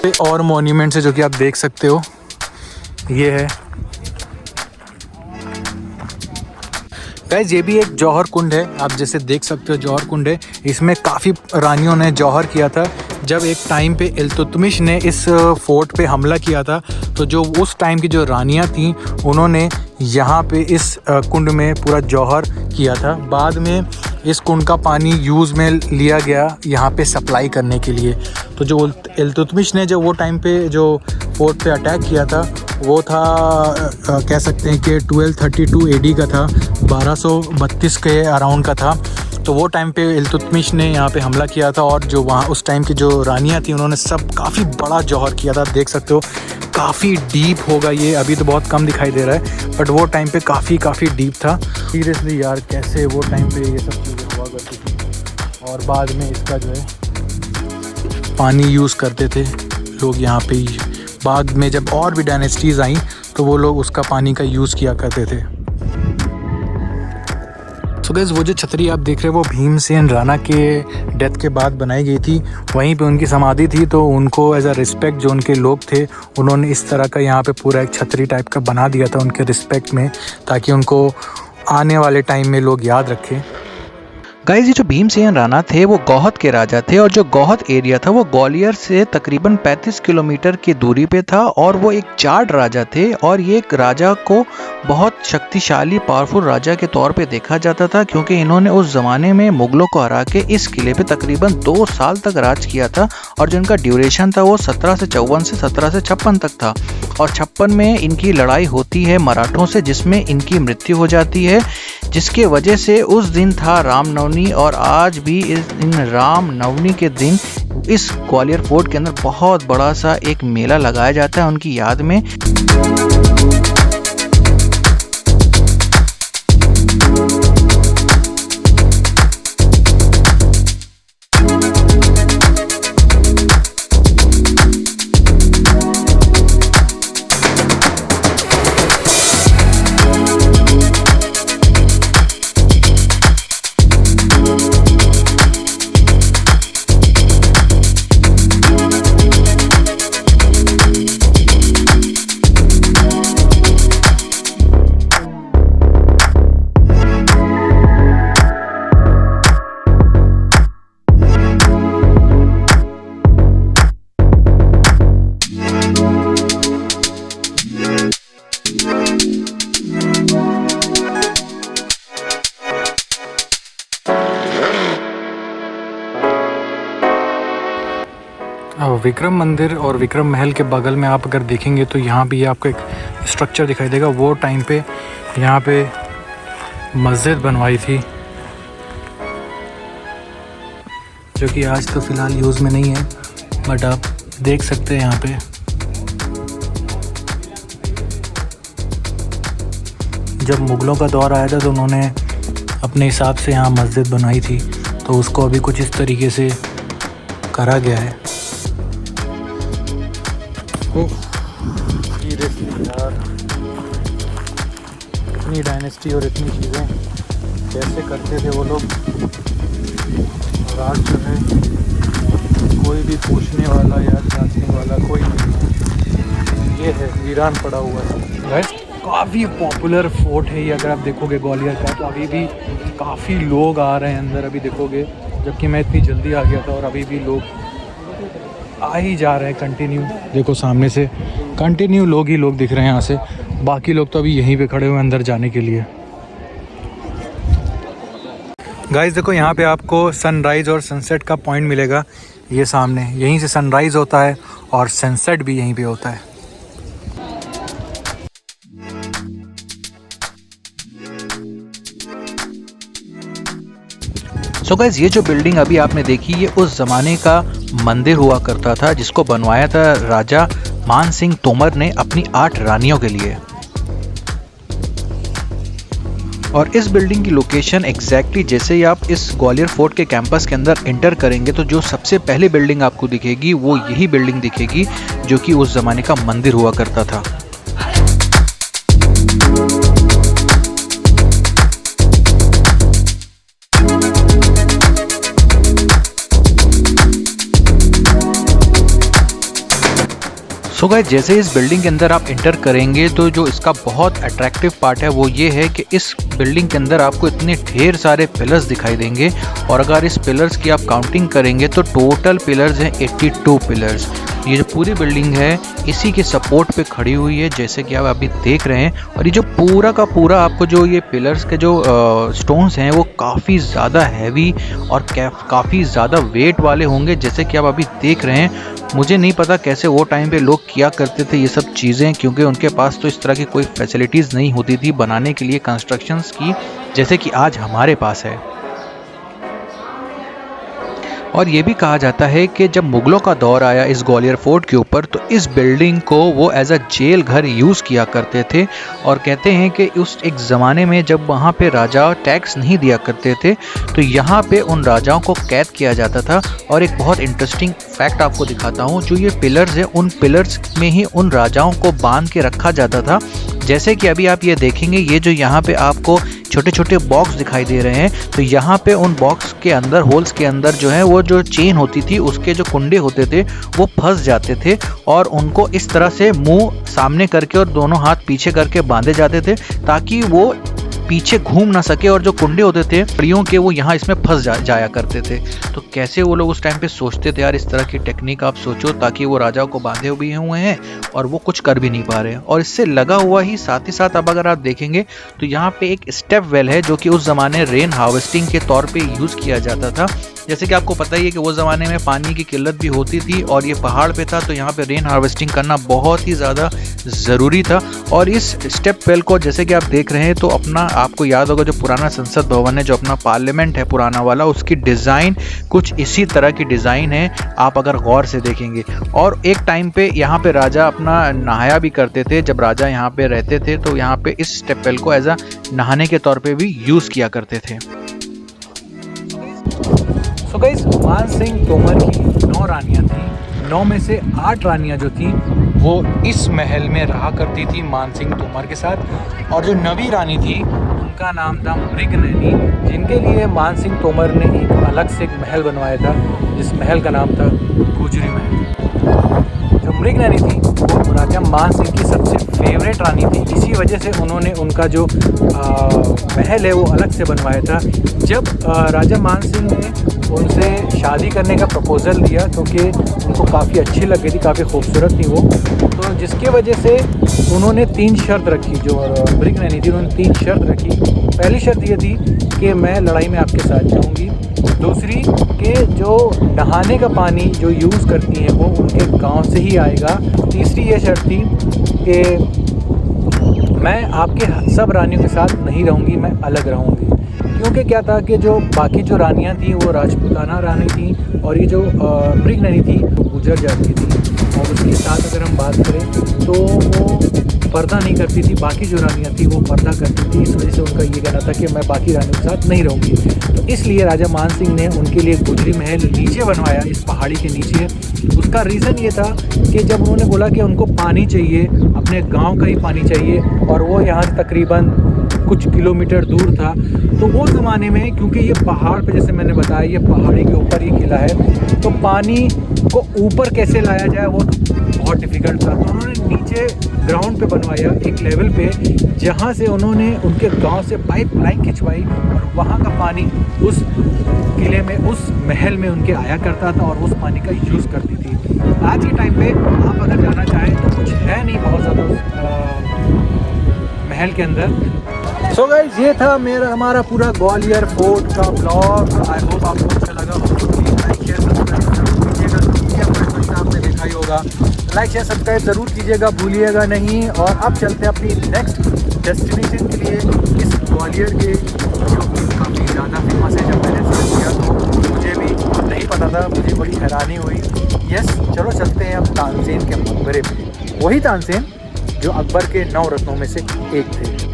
पे और मॉन्यूमेंट्स है जो कि आप देख सकते हो। ये है गाइस, ये भी एक जौहर कुंड है। आप जैसे देख सकते हो जौहर कुंड है। इसमें काफ़ी रानियों ने जौहर किया था। जब एक टाइम पे इल्तुतमिश ने इस फोर्ट पे हमला किया था तो जो उस टाइम की जो रानियां थीं उन्होंने यहाँ पे इस कुंड में पूरा जौहर किया था। बाद में इस कुंड का पानी यूज़ में लिया गया यहाँ पे सप्लाई करने के लिए। तो जो इल्तुतमिश ने जो वो टाइम पे जो फोर्ट पे अटैक किया था वो था कह सकते हैं कि 1232 AD का था, 1232 के अराउंड का था। तो वो टाइम पे इल्तुतमिश ने यहाँ पे हमला किया था और जो वहाँ उस टाइम की जो रानियाँ थी उन्होंने सब काफ़ी बड़ा जौहर किया था। देख सकते हो काफ़ी डीप होगा ये, अभी तो बहुत कम दिखाई दे रहा है बट वो टाइम पे काफ़ी डीप था। सीरियसली यार, कैसे वो टाइम पे ये सब चीज़ें हुआ करती थी। और बाद में इसका जो है पानी यूज़ करते थे लोग यहाँ पे। बाद में जब और भी डायनेस्टीज़ आई तो वो लोग उसका पानी का यूज़ किया करते थे। सो गाइस, वो जो छतरी आप देख रहे हैं वो भीमसेन राणा के डेथ के बाद बनाई गई थी। वहीं पे उनकी समाधि थी तो उनको एज अ रिस्पेक्ट जो उनके लोग थे उन्होंने इस तरह का यहाँ पे पूरा एक छतरी टाइप का बना दिया था उनके रिस्पेक्ट में, ताकि उनको आने वाले टाइम में लोग याद रखें। गाइस, ये जो भीमसेन राणा थे वो गौहत के राजा थे और जो गौहत एरिया था वो ग्वालियर से तकरीबन 35 किलोमीटर की दूरी पे था और वो एक जाट राजा थे और ये एक राजा को बहुत शक्तिशाली पावरफुल राजा के तौर पे देखा जाता था, क्योंकि इन्होंने उस ज़माने में मुगलों को हरा के इस किले पे तकरीबन 2 साल तक राज किया था और जिनका ड्यूरेशन था वो 1754 से 1756 तक था। और 56 में इनकी लड़ाई होती है मराठों से जिसमें इनकी मृत्यु हो जाती है, जिसके वजह से उस दिन था रामनवमी। और आज भी इन रामनवमी के दिन इस ग्वालियर फोर्ट के अंदर बहुत बड़ा सा एक मेला लगाया जाता है उनकी याद में। विक्रम मंदिर और विक्रम महल के बगल में आप अगर देखेंगे तो यहाँ भी आपको एक स्ट्रक्चर दिखाई देगा। वो टाइम पे यहाँ पे मस्जिद बनवाई थी जो कि आज तो फ़िलहाल यूज़ में नहीं है, बट आप देख सकते हैं यहाँ पे। जब मुग़लों का दौर आया था तो उन्होंने अपने हिसाब से यहाँ मस्जिद बनाई थी, तो उसको अभी कुछ इस तरीके से करा गया है। यार, इतनी डायनेस्टी और इतनी चीज़ें कैसे करते थे वो लोग, और आज जो है कोई भी पूछने वाला या जानने वाला कोई नहीं। ये है वीरान पड़ा हुआ है। काफ़ी पॉपुलर फोर्ट है ये। अगर आप देखोगे ग्वालियर का तो अभी भी काफ़ी लोग आ रहे हैं अंदर, अभी देखोगे, जबकि मैं इतनी जल्दी आ गया था और अभी भी लोग आ ही जा रहे हैं कंटिन्यू। देखो सामने से कंटिन्यू लोग ही लोग दिख रहे हैं यहाँ से, बाकी लोग तो अभी यहीं पे खड़े हुए अंदर जाने के लिए। गाइस देखो, यहाँ पे आपको सनराइज़ और सनसेट का पॉइंट मिलेगा। ये सामने यहीं से सनराइज़ होता है और सनसेट भी यहीं पे होता है। सो गाइस, ये जो बिल्डिंग अभी आपने देखी ये उस ज़माने का मंदिर हुआ करता था जिसको बनवाया था राजा मान सिंह तोमर ने अपनी 8 रानियों के लिए। और इस बिल्डिंग की लोकेशन एग्जैक्टली जैसे ही आप इस ग्वालियर फोर्ट के कैंपस के अंदर एंटर करेंगे तो जो सबसे पहली बिल्डिंग आपको दिखेगी वो यही बिल्डिंग दिखेगी जो कि उस ज़माने का मंदिर हुआ करता था। सो गाइस, जैसे इस बिल्डिंग के अंदर आप इंटर करेंगे तो जो इसका बहुत अट्रैक्टिव पार्ट है वो ये है कि इस बिल्डिंग के अंदर आपको इतने ढेर सारे पिलर्स दिखाई देंगे। और अगर इस पिलर्स की आप काउंटिंग करेंगे तो टोटल पिलर्स हैं 82 पिलर्स। ये जो पूरी बिल्डिंग है इसी के सपोर्ट पे खड़ी हुई है, जैसे कि आप अभी देख रहे हैं। और ये जो पूरा का पूरा आपको जो ये पिलर्स के जो स्टोन्स हैं वो काफ़ी ज़्यादा हैवी और काफ़ी ज़्यादा वेट वाले होंगे, जैसे कि आप अभी देख रहे हैं। मुझे नहीं पता कैसे वो टाइम पे लोग किया करते थे ये सब चीज़ें, क्योंकि उनके पास तो इस तरह की कोई फैसिलिटीज़ नहीं होती थी बनाने के लिए कंस्ट्रक्शंस की, जैसे कि आज हमारे पास है। और ये भी कहा जाता है कि जब मुग़लों का दौर आया इस ग्वालियर फोर्ट के ऊपर तो इस बिल्डिंग को वो एज अ जेल घर यूज़ किया करते थे। और कहते हैं कि उस एक ज़माने में जब वहाँ पे राजा टैक्स नहीं दिया करते थे तो यहाँ पे उन राजाओं को कैद किया जाता था। और एक बहुत इंटरेस्टिंग फैक्ट आपको दिखाता हूँ, जो ये पिलर्स हैं उन पिलर्स में ही उन राजाओं को बांध के रखा जाता था। जैसे कि अभी आप ये देखेंगे, ये जो यहाँ पे आपको छोटे छोटे बॉक्स दिखाई दे रहे हैं, तो यहाँ पे उन बॉक्स के अंदर होल्स के अंदर जो है वो जो चेन होती थी उसके जो कुंडे होते थे वो फंस जाते थे और उनको इस तरह से मुंह सामने करके और दोनों हाथ पीछे करके बांधे जाते थे ताकि वो पीछे घूम ना सके। और जो कुंडे होते थे लकड़ियों के वो यहाँ इसमें फंस जाया करते थे। तो कैसे वो लोग उस टाइम पे सोचते थे यार, इस तरह की टेक्निक आप सोचो, ताकि वो राजाओं को बांधे भी हुए हैं और वो कुछ कर भी नहीं पा रहे हैं। और इससे लगा हुआ ही साथ अब अगर आप देखेंगे तो यहाँ पे एक स्टेप वेल है जो कि उस ज़माने रेन हार्वेस्टिंग के तौर पे यूज़ किया जाता था। जैसे कि आपको पता ही है कि वो ज़माने में पानी की किल्लत भी होती थी और ये पहाड़ पे था, तो यहाँ पे रेन हार्वेस्टिंग करना बहुत ही ज़्यादा ज़रूरी था। और इस स्टेप वेल को जैसे कि आप देख रहे हैं तो अपना आपको याद होगा जो पुराना संसद भवन है, जो अपना पार्लियामेंट है पुराना वाला, उसकी डिज़ाइन कुछ इसी तरह की डिज़ाइन है आप अगर गौर से देखेंगे। और एक टाइम पे यहाँ पे राजा अपना नहाया भी करते थे, जब राजा यहाँ पे रहते थे तो यहाँ पे इस स्टेप वेल को एज अ नहाने के तौर पे भी यूज़ किया करते थे। सो गाइस, मान सिंह तोमर की 9 रानियाँ थीं। 9 में से 8 रानियाँ जो थीं वो इस महल में रहा करती थी मान सिंह तोमर के साथ। और जो 9वीं रानी थी उनका नाम था मृगनयनी, जिनके लिए मान सिंह तोमर ने एक अलग से एक महल बनवाया था, जिस महल का नाम था गुजरी महल। जो मृगनयनी थी वो राजा मान सिंह की सबसे फेवरेट रानी थी, इसी वजह से उन्होंने उनका जो महल है वो अलग से बनवाया था। जब राजा मान सिंह ने उनसे शादी करने का प्रपोज़ल दिया, क्योंकि उनको काफ़ी अच्छी लग गई थी, काफ़ी खूबसूरत थी वो, तो जिसके वजह से उन्होंने 3 शर्त रखी। जो मृगनयनी थी उन्होंने 3 शर्त रखी। पहली शर्त ये थी कि मैं लड़ाई में आपके साथ जाऊंगी। दूसरी कि जो नहाने का पानी जो यूज़ करती हैं वो उनके गांव से ही आएगा। तीसरी ये शर्त थी कि मैं आपके सब रानियों के साथ नहीं रहूँगी, मैं अलग रहूँगी। क्योंकि क्या था कि जो बाकी जो रानियाँ थीं वो राजपूताना रानी थीं और ये जो मृगनयनी थी वो गुजर जाती थी। और उसके साथ अगर हम बात करें तो वो पर्दा नहीं करती थी, बाकी जो रानियाँ थी वो पर्दा करती थी। इस वजह से उनका ये कहना था कि मैं बाकी रानियों के साथ नहीं रहूँगी। तो इसलिए राजा मान सिंह ने उनके लिए गुजरी महल नीचे बनवाया, इस पहाड़ी के नीचे। उसका रीज़न ये था कि जब उन्होंने बोला कि उनको पानी चाहिए, अपने गाँव का ही पानी चाहिए, और वो यहाँ से तकरीबन कुछ किलोमीटर दूर था, तो वो ज़माने में क्योंकि ये पहाड़ पे, जैसे मैंने बताया, ये पहाड़ी के ऊपर ही किला है, तो पानी को ऊपर कैसे लाया जाए वो बहुत डिफ़िकल्ट था। तो उन्होंने नीचे ग्राउंड पे बनवाया एक लेवल पे, जहाँ से उन्होंने उनके गांव से पाइप लाइन खिंचवाई और वहाँ का पानी उस किले में, उस महल में उनके आया करता था और उस पानी का यूज़ करती थी। आज के टाइम पे आप अगर जाना चाहें तो कुछ है नहीं बहुत ज़्यादा महल के अंदर। सो गाइस, ये था हमारा पूरा ग्वालियर फोर्ट का ब्लॉग। आई होप आपको अच्छा लगा। लाइक शेयर सब्सक्राइब जरूर कीजिएगा। आपने देखा ही होगा, लाइक शेयर सब्सक्राइब ज़रूर कीजिएगा, भूलिएगा नहीं। और अब चलते हैं अपनी नेक्स्ट डेस्टिनेशन के लिए, इस ग्वालियर के जो काफ़ी ज़्यादा फेमस है। जब मैंने सर्च किया तो मुझे भी नहीं पता था, मुझे बड़ी हैरानी हुई। यस, चलो चलते हैं अब तानसेन के मकबरे पे। वही तानसेन जो अकबर के 9 रत्नों में से एक थे।